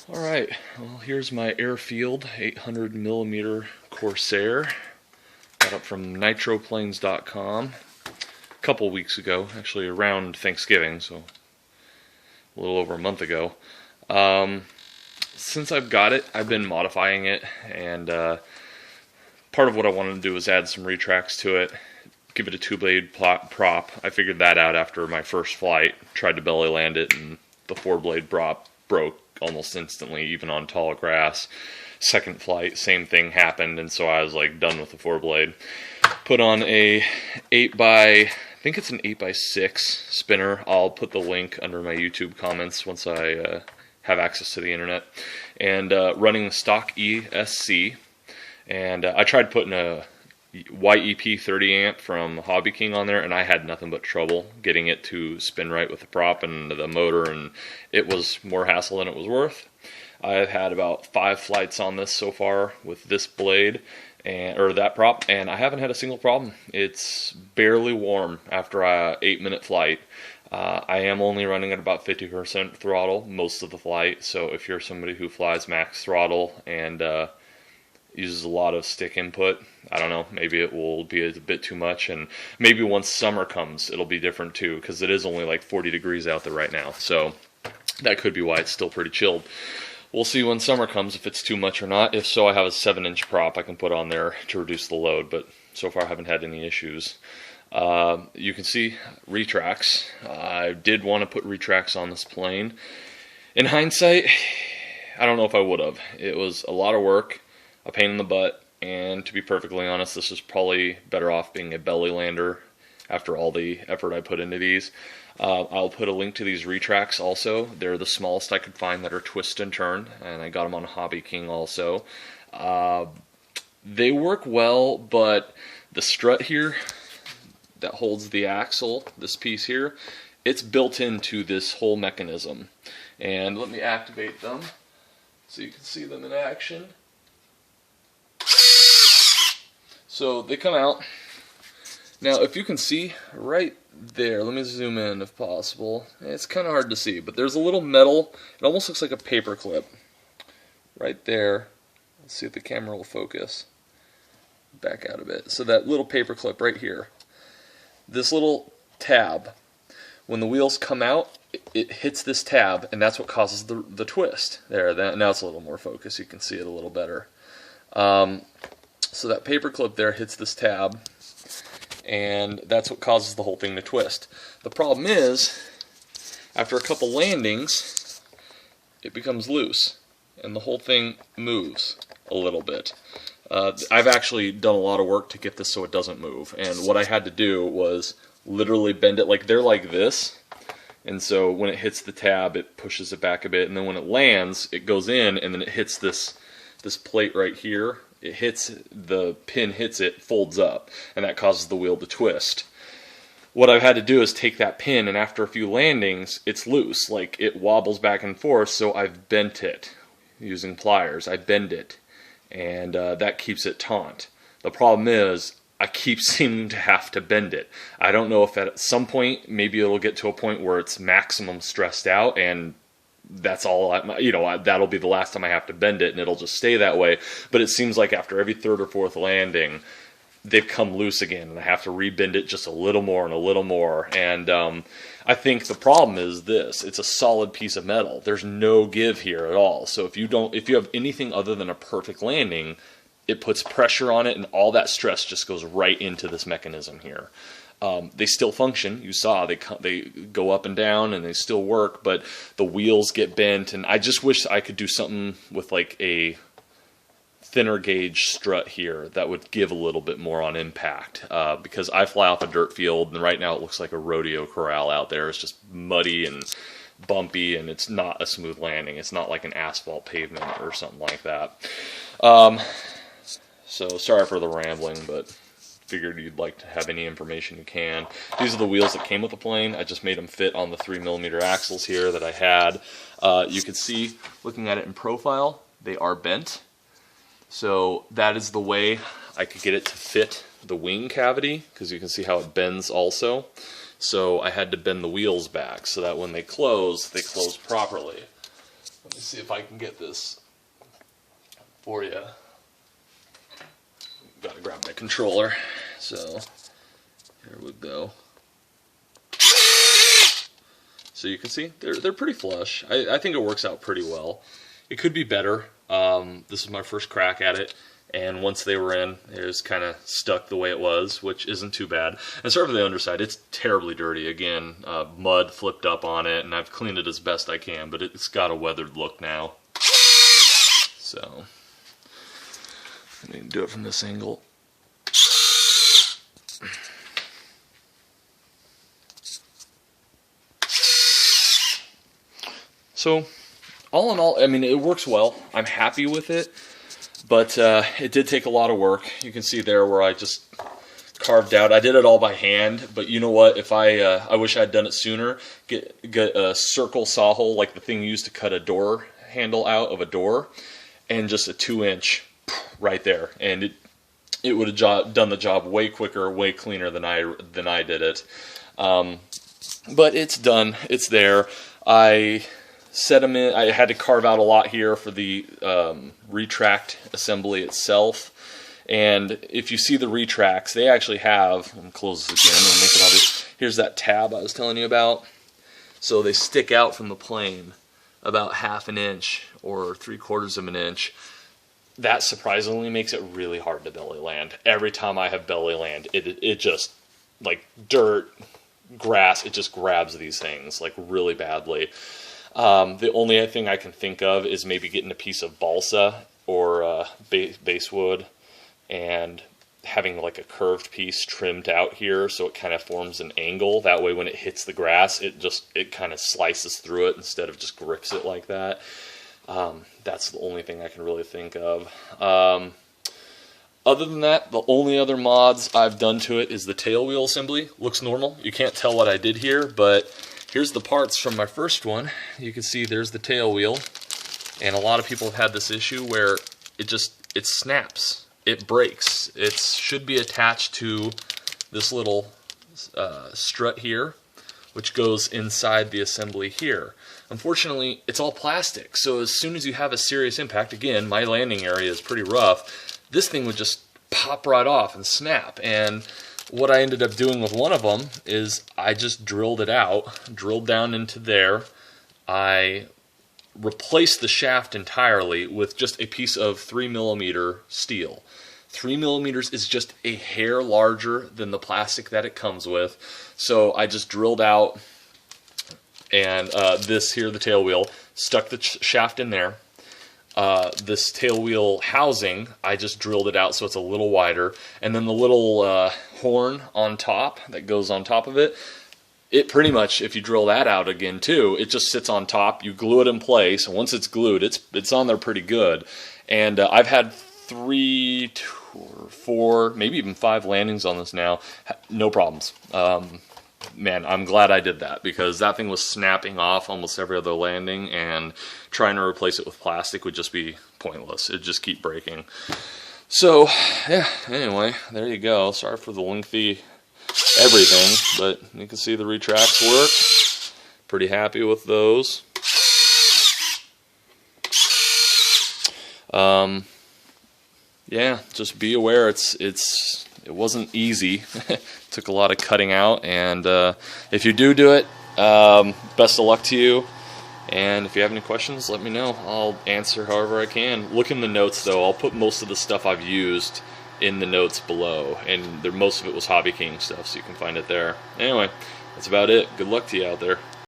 Alright, well here's my Airfield 800mm Corsair. Got it from nitroplanes.com a couple weeks ago, actually around Thanksgiving, so a little over a month ago. Since I've got it, I've been modifying it, and part of what I wanted to do was add some retracts to it, give it a two-blade prop. I figured that out after my first flight, tried to belly land it, and the four-blade prop broke almost instantly, even on tall grass. Second flight, same thing happened, and so I was like done with the four blade. Put on a 8x, I think it's an 8x6 spinner. I'll put the link under my YouTube comments once I have access to the internet. And running the stock ESC, and I tried putting a YEP 30 amp from Hobby King on there, and I had nothing but trouble getting it to spin right with the prop and the motor, and it was more hassle than it was worth. I've had about 5 flights on this so far with this blade, or that prop, and I haven't had a single problem. It's barely warm after a 8-minute flight. I am only running at about 50% throttle most of the flight, so if you're somebody who flies max throttle and uses a lot of stick input, I don't know, maybe it will be a bit too much, and maybe once summer comes it'll be different too, because it is only like 40 degrees out there right now, so that could be why it's still pretty chilled. We'll see when summer comes if it's too much or not. If so, I have a 7-inch prop I can put on there to reduce the load, but so far I haven't had any issues. You can see retracts. I did want to put retracts on this plane. In hindsight, I don't know if I would have. It was a lot of work, a pain in the butt, and to be perfectly honest, this is probably better off being a belly lander after all the effort I put into these. I'll put a link to these retracts also. They're the smallest I could find that are twist and turn, and I got them on Hobby King also. They work well, but the strut here that holds the axle, this piece here, it's built into this whole mechanism. And let me activate them so you can see them in action. So they come out. Now if you can see right there, let me zoom in if possible. It's kind of hard to see, but there's a little metal, it almost looks like a paper clip right there. Let's see if the camera will focus. Back out a bit. So that little paper clip right here, this little tab, when the wheels come out, it hits this tab, and that's what causes the twist. There, now it's a little more focused, you can see it a little better. So that paper clip there hits this tab, and that's what causes the whole thing to twist. The problem is, after a couple landings, it becomes loose, and the whole thing moves a little bit. I've actually done a lot of work to get this so it doesn't move, and what I had to do was literally bend it. Like, they're like this, and so when it hits the tab, it pushes it back a bit, and then when it lands, it goes in, and then it hits this plate right here. It hits, the pin hits it, folds up, and that causes the wheel to twist. What I've had to do is take that pin, and after a few landings, it's loose. Like, it wobbles back and forth, so I've bent it using pliers. I bend it, and that keeps it taut. The problem is, I keep seeming to have to bend it. I don't know if at some point, maybe it'll get to a point where it's maximum stressed out, and that's all, that'll be the last time I have to bend it, and it'll just stay that way. But it seems like after every third or fourth landing, they've come loose again, and I have to rebend it just a little more and a little more. And I think the problem is this: it's a solid piece of metal. There's no give here at all. So if you have anything other than a perfect landing, it puts pressure on it, and all that stress just goes right into this mechanism here. They still function. You saw they go up and down, and they still work, but the wheels get bent, and I just wish I could do something with like a thinner gauge strut here that would give a little bit more on impact, because I fly off a dirt field, and right now it looks like a rodeo corral out there. It's just muddy and bumpy, and it's not a smooth landing. It's not like an asphalt pavement or something like that. So sorry for the rambling, but figured you'd like to have any information you can. These are the wheels that came with the plane. I just made them fit on the 3mm axles here that I had. You can see, looking at it in profile, they are bent. So that is the way I could get it to fit the wing cavity, because you can see how it bends also. So I had to bend the wheels back so that when they close properly. Let me see if I can get this for you. Gotta grab my controller. So here we go. So you can see they're pretty flush. I think it works out pretty well. It could be better. This is my first crack at it, and once they were in, it was kind of stuck the way it was, which isn't too bad. And sorry for the underside, it's terribly dirty. Again, mud flipped up on it, and I've cleaned it as best I can, but it's got a weathered look now. So, let me do it from this angle. So, all in all, I mean, it works well. I'm happy with it, but it did take a lot of work. You can see there where I just carved out. I did it all by hand, but you know what? If I wish I'd done it sooner. Get a circle saw hole, like the thing used to cut a door handle out of a door, and just a 2-inch right there, and it would have done the job way quicker, way cleaner than I did it. But it's done. It's there. I set them in. I had to carve out a lot here for the retract assembly itself. And if you see the retracts, they actually have, let me close this again and make it obvious. Here's that tab I was telling you about. So they stick out from the plane about 1/2 inch or 3/4 of an inch. That surprisingly makes it really hard to belly land. Every time I have belly land, it just, like dirt, grass, it just grabs these things like really badly. The only thing I can think of is maybe getting a piece of balsa or basswood and having like a curved piece trimmed out here so it kind of forms an angle. That way when it hits the grass, it kind of slices through it instead of just grips it like that. That's the only thing I can really think of. Other than that, the only other mods I've done to it is the tail wheel assembly. Looks normal. You can't tell what I did here, but here's the parts from my first one. You can see there's the tail wheel, and a lot of people have had this issue where it snaps. It breaks. It should be attached to this little strut here, which goes inside the assembly here. Unfortunately, it's all plastic, so as soon as you have a serious impact, again, my landing area is pretty rough, this thing would just pop right off and snap. And what I ended up doing with one of them is I just drilled it out, drilled down into there. I replaced the shaft entirely with just a piece of 3mm steel. 3 millimeters is just a hair larger than the plastic that it comes with. So I just drilled out, and this here, the tail wheel, stuck the shaft in there. This tail wheel housing, I just drilled it out so it's a little wider. And then the little horn on top that goes on top of it, it pretty much, if you drill that out again too, it just sits on top. You glue it in place, and once it's glued, it's on there pretty good. And I've had 3 or 4, maybe even 5 landings on this now. No problems. Man, I'm glad I did that, because that thing was snapping off almost every other landing, and trying to replace it with plastic would just be pointless. It'd just keep breaking. So, yeah, anyway, there you go. Sorry for the lengthy everything, but you can see the retracts work. Pretty happy with those. Yeah, just be aware it wasn't easy. Took a lot of cutting out, and if you do it, best of luck to you. And if you have any questions, let me know. I'll answer however I can. Look in the notes though. I'll put most of the stuff I've used in the notes below, and most of it was Hobby King stuff, so you can find it there. Anyway, that's about it. Good luck to you out there.